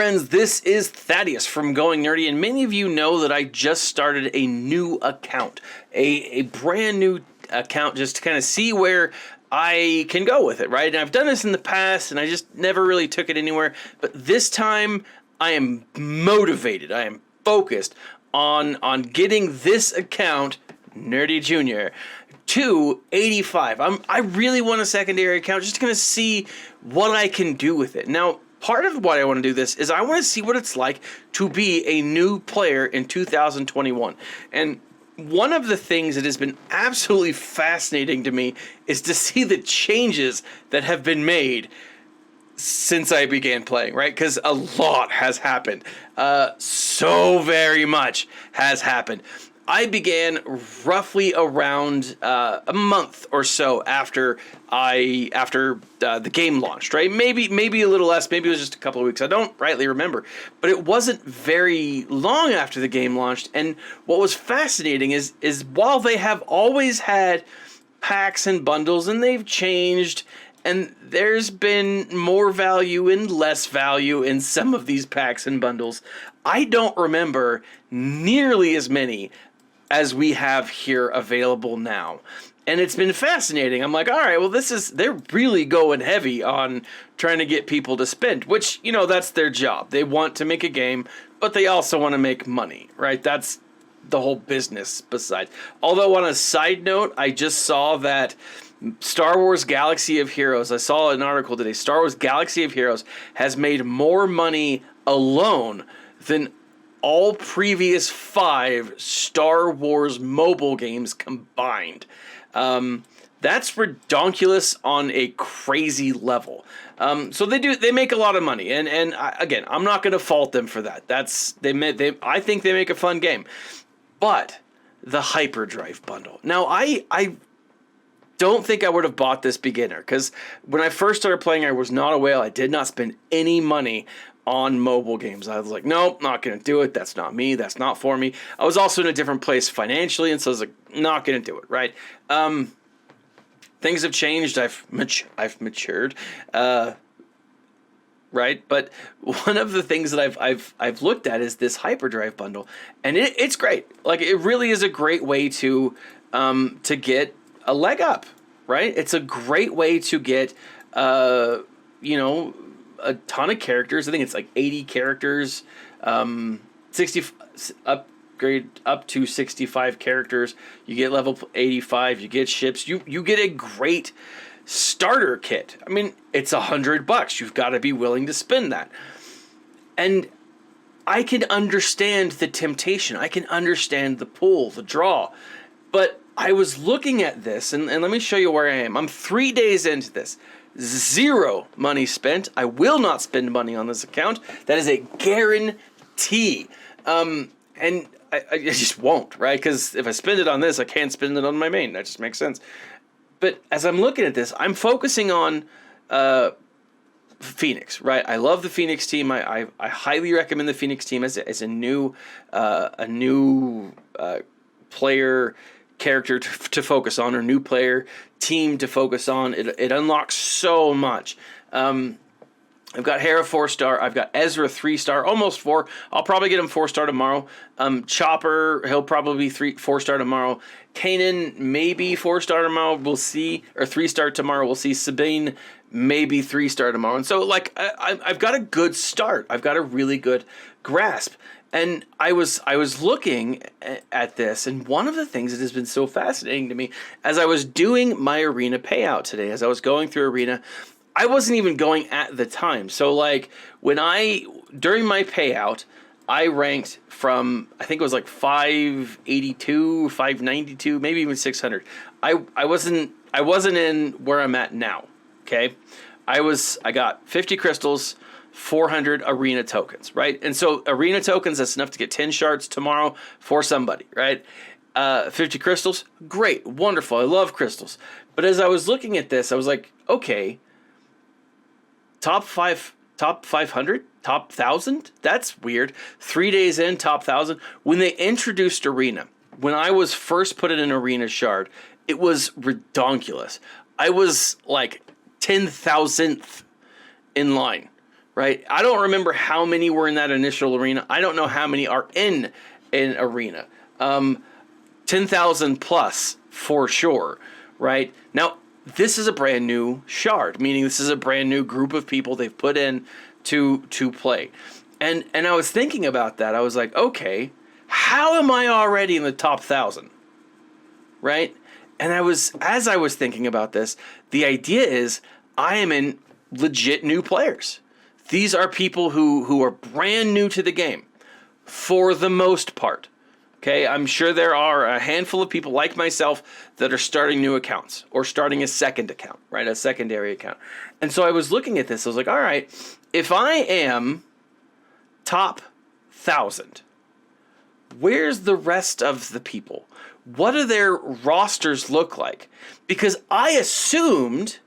friends, this is Thaddeus from Going Nerdy, and many of you know that I just started a new account, a brand new account, just to kind of see where I can go with it, right? And I've done this in the past, and I just never really took it anywhere, but this time I am motivated, I am focused on getting this account, Nerdy Junior, to 85. I really want a secondary account, just to kind of see what I can do with it. Now, part of why I want to do this is I want to see what it's like to be a new player in 2021. And one of the things that has been absolutely fascinating to me is to see the changes that have been made since I began playing, right? Because a lot has happened. So very much has happened. I began roughly around a month or so after the game launched, right? Maybe a little less, maybe it was just a couple of weeks. I don't rightly remember, but it wasn't very long after the game launched. And what was fascinating is while they have always had packs and bundles, and they've changed, and there's been more value and less value in some of these packs and bundles, I don't remember nearly as many as we have here available now. And it's been fascinating. I'm like, all right, well, they're really going heavy on trying to get people to spend, which, you know, that's their job. They want to make a game, but they also want to make money, right? That's the whole business besides. Although on a side note, I just saw that Star Wars Galaxy of Heroes, I saw an article today, Star Wars Galaxy of Heroes has made more money alone than all previous 5 Star Wars mobile games combined. That's redonkulous on a crazy level. So they make a lot of money, and again, I'm not going to fault them for that. I think they make a fun game. But the Hyperdrive bundle. Now, I don't think I would have bought this beginner, because when I first started playing, I was not a whale. I did not spend any money on mobile games. I was like, nope, not going to do it. That's not me. That's not for me. I was also in a different place financially, and so I was like, not going to do it, right? Things have changed. I've matured, right? But one of the things that I've looked at is this Hyperdrive bundle, and it's great. Like, it really is a great way to get a leg up, right? It's a great way to get, a ton of characters. I think it's like 80 characters, 60 upgrade up to 65 characters. You get level 85. You get ships. You get a great starter kit. I mean, it's $100. You've got to be willing to spend that. And I can understand the temptation. I can understand the pull, the draw. But I was looking at this, and let me show you where I am. I'm 3 days into this. 0 money spent. I will not spend money on this account. That is a guarantee. And I just won't, right? Because if I spend it on this, I can't spend it on my main. That just makes sense. But as I'm looking at this, I'm focusing on Phoenix, right? I love the Phoenix team. I highly recommend the Phoenix team as a new player character to focus on, or new player team to focus on. It unlocks so much. I've got Hera 4-star. I've got Ezra 3-star, almost 4. I'll probably get him 4-star tomorrow. Chopper, he'll probably be 4-star tomorrow. Kanan, maybe 4-star tomorrow. We'll see. Or 3-star tomorrow. We'll see. Sabine, maybe 3-star tomorrow. And so, like, I've got a good start. I've got a really good grasp. And I was looking at this, and one of the things that has been so fascinating to me, as I was doing my arena payout today, as I was going through arena, I wasn't even going at the time. So, like, during my payout, I ranked from, I think it was like 582, 592, maybe even 600. I wasn't in where I'm at now. Okay, I got 50 crystals, 400 arena tokens, right? And so arena tokens, that's enough to get 10 shards tomorrow for somebody, right? 50 crystals, great, wonderful. I love crystals. But as I was looking at this, I was like, okay, top 500, top 1,000? That's weird. 3 days in, top 1,000. When they introduced arena, when I was first put in an arena shard, it was redonkulous. I was like 10,000th in line right? I don't remember how many were in that initial arena. I don't know how many are in an arena. 10,000 plus for sure, right? Now, this is a brand new shard, meaning this is a brand new group of people they've put in to play. And I was thinking about that. I was like, okay, how am I already in the top 1,000? Right? And as I was thinking about this, the idea is I am in legit new players. These are people who are brand new to the game for the most part. Okay, I'm sure there are a handful of people like myself that are starting new accounts or starting a second account, right? A secondary account. And so I was looking at this. I was like, all right, if I am top 1,000, where's the rest of the people? What do their rosters look like? Because I assumed,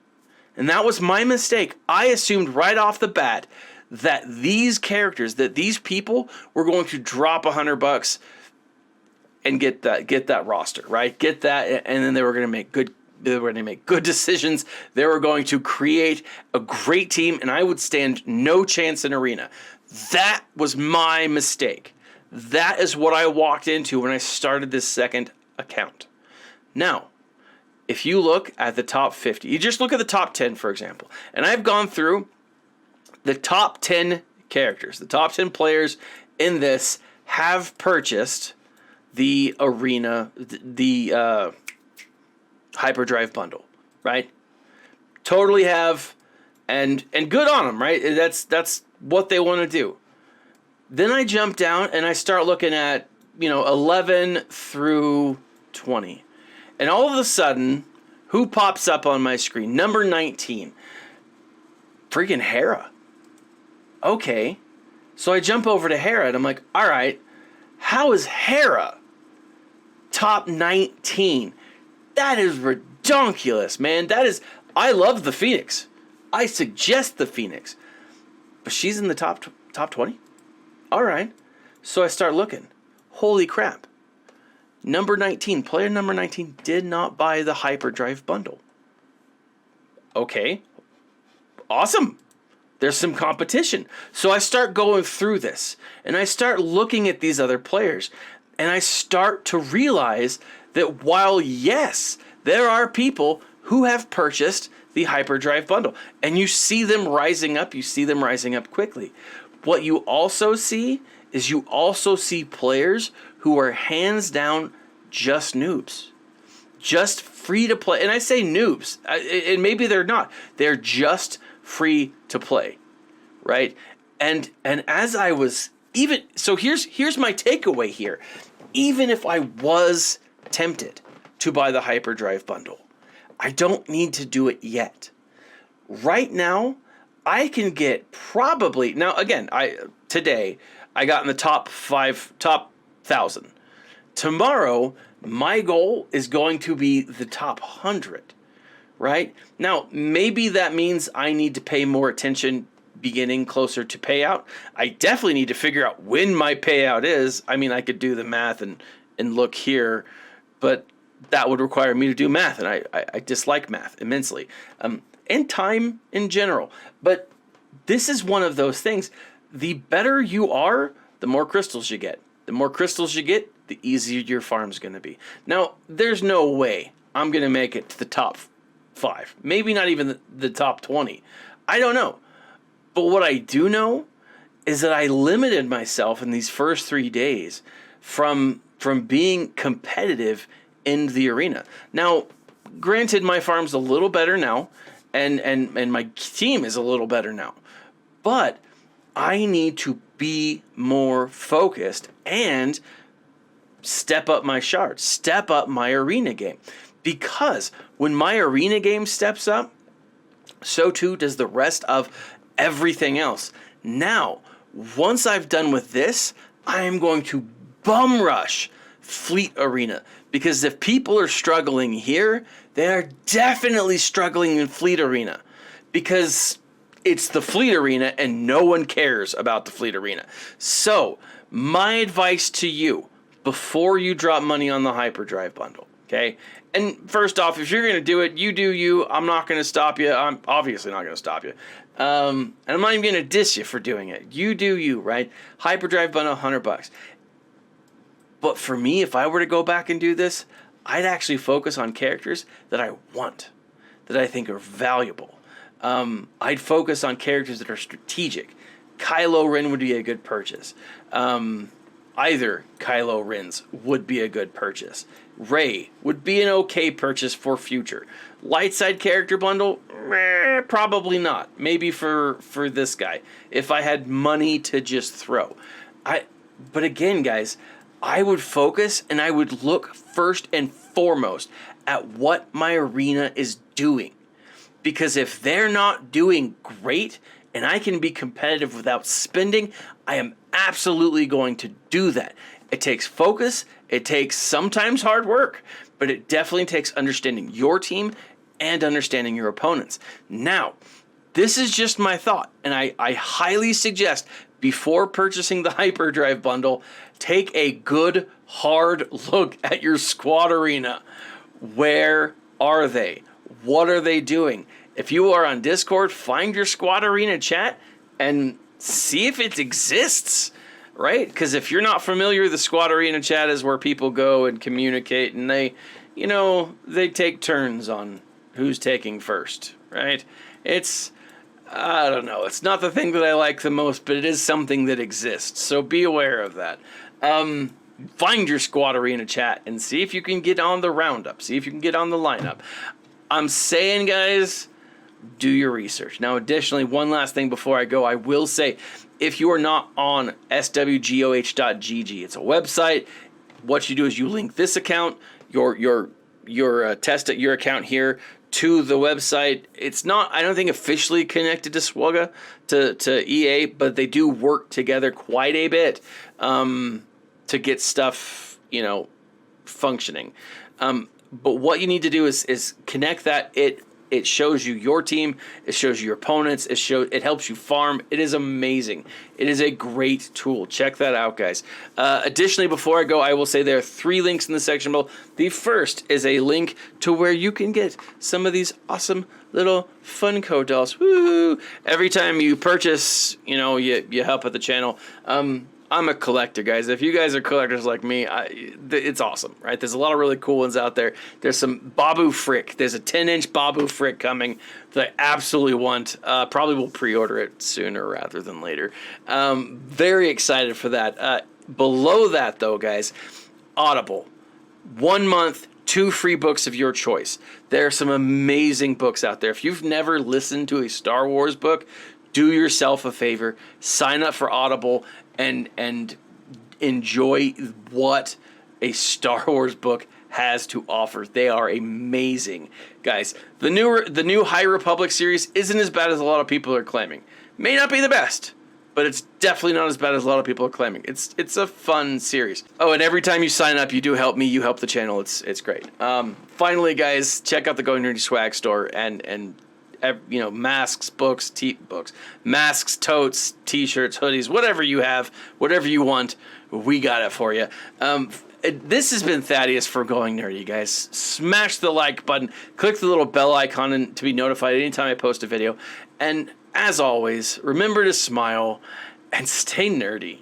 and that was my mistake, I assumed right off the bat that these characters, that these people were going to drop $100 and get that roster, right? Get that, and then they were going to make good decisions. They were going to create a great team, and I would stand no chance in arena. That was my mistake. That is what I walked into when I started this second account. Now, if you look at the top 50, you just look at the top 10, for example, and I've gone through the top 10 characters, the top 10 players in this have purchased the arena, the Hyperdrive bundle, right? Totally have, and good on them, right? That's what they want to do. Then I jump down and I start looking at, 11 through 20. And all of a sudden, who pops up on my screen? Number 19. Freaking Hera. Okay. So I jump over to Hera and I'm like, all right, how is Hera top 19? That is redonkulous, man. I love the Phoenix. I suggest the Phoenix. But she's in the top 20? All right. So I start looking. Holy crap. Number 19, player number 19 did not buy the Hyperdrive bundle. Okay. Awesome. There's some competition. So I start going through this and I start looking at these other players and I start to realize that while, yes, there are people who have purchased the Hyperdrive bundle and you see them rising up, quickly. What you also see is you also see players who are hands down just noobs, just free to play. And I say noobs, and maybe they're not. They're just free to play, right? And as I was so here's my takeaway here. Even if I was tempted to buy the Hyperdrive bundle, I don't need to do it yet. Right now, I can get probably, now again, today I got in the top 1,000. Tomorrow, my goal is going to be the top 100, right? Now, maybe that means I need to pay more attention beginning closer to payout. I definitely need to figure out when my payout is. I mean, I could do the math and look here, but that would require me to do math, and I dislike math immensely, and time in general. But this is one of those things. The better you are, the more crystals you get. The more crystals you get, the easier your farm's going to be. Now, there's no way I'm going to make it to the top 5. Maybe not even the top 20. I don't know. But what I do know is that I limited myself in these first 3 days from being competitive in the arena. Now, granted, my farm's a little better now, and my team is a little better now. But I need to be more focused and step up my shards, step up my arena game. Because when my arena game steps up, so too does the rest of everything else. Now, once I've done with this, I am going to bum rush Fleet Arena. Because if people are struggling here, they are definitely struggling in Fleet Arena. Because it's the Fleet Arena and no one cares about the Fleet Arena. So, my advice to you, before you drop money on the Hyperdrive bundle, okay? And first off, if you're going to do it, you do you. I'm not going to stop you. I'm obviously not going to stop you. And I'm not even going to diss you for doing it. You do you, right? Hyperdrive bundle, $100. But for me, if I were to go back and do this, I'd actually focus on characters that I want, that I think are valuable. I'd focus on characters that are strategic. Kylo Ren would be a good purchase. Either Kylo Ren's would be a good purchase. Rey would be an okay purchase for future. Light side character bundle, probably not. Maybe for this guy, if I had money to just throw. But again, guys, I would focus and I would look first and foremost at what my arena is doing. Because if they're not doing great and I can be competitive without spending, I am absolutely going to do that. It takes focus, it takes sometimes hard work, but it definitely takes understanding your team and understanding your opponents. Now, this is just my thought, and I highly suggest before purchasing the Hyperdrive bundle, take a good hard look at your squad arena. Where are they? What are they doing? If you are on Discord, find your squad arena chat and see if it exists, right? Because if you're not familiar, the squad arena chat is where people go and communicate, and they take turns on who's taking first, right? I don't know. It's not the thing that I like the most, but it is something that exists. So be aware of that. Find your squad arena chat and see if you can get on the roundup. See if you can get on the lineup. I'm saying, guys, do your research. Now, additionally, one last thing before I go, I will say, if you are not on SWGOH.gg, it's a website. What you do is you link this account, your account here, to the website. It's not, I don't think, officially connected to SWGOH, to EA, but they do work together quite a bit to get stuff, functioning. But what you need to do is connect that. It shows you your team. It shows you your opponents. It helps you farm. It is amazing. It is a great tool. Check that out, guys. Additionally, before I go, I will say there are 3 links in the section below. The first is a link to where you can get some of these awesome little Funko dolls. Woo! Every time you purchase, you help out the channel. I'm a collector, guys. If you guys are collectors like me, it's awesome, right? There's a lot of really cool ones out there. There's some Babu Frick. There's a 10-inch Babu Frick coming that I absolutely want. Probably will pre-order it sooner rather than later. Very excited for that. Below that, though, guys, Audible. 1 month, 2 free books of your choice. There are some amazing books out there. If you've never listened to a Star Wars book, do yourself a favor. Sign up for Audible and enjoy what a Star Wars book has to offer. They are amazing, guys. The new High Republic series isn't as bad as a lot of people are claiming. May not be the best, but it's definitely not as bad as a lot of people are claiming. It's a fun series. Oh, and every time you sign up, you do help me. You help the channel. It's great. Finally, guys, check out the Going Nerdy swag store and masks, books, masks, totes, t-shirts, hoodies, whatever you have, whatever you want, we got it for you. This has been Thaddeus for Going Nerdy, guys. Smash the like button, click the little bell icon to be notified anytime I post a video. And as always, remember to smile and stay nerdy.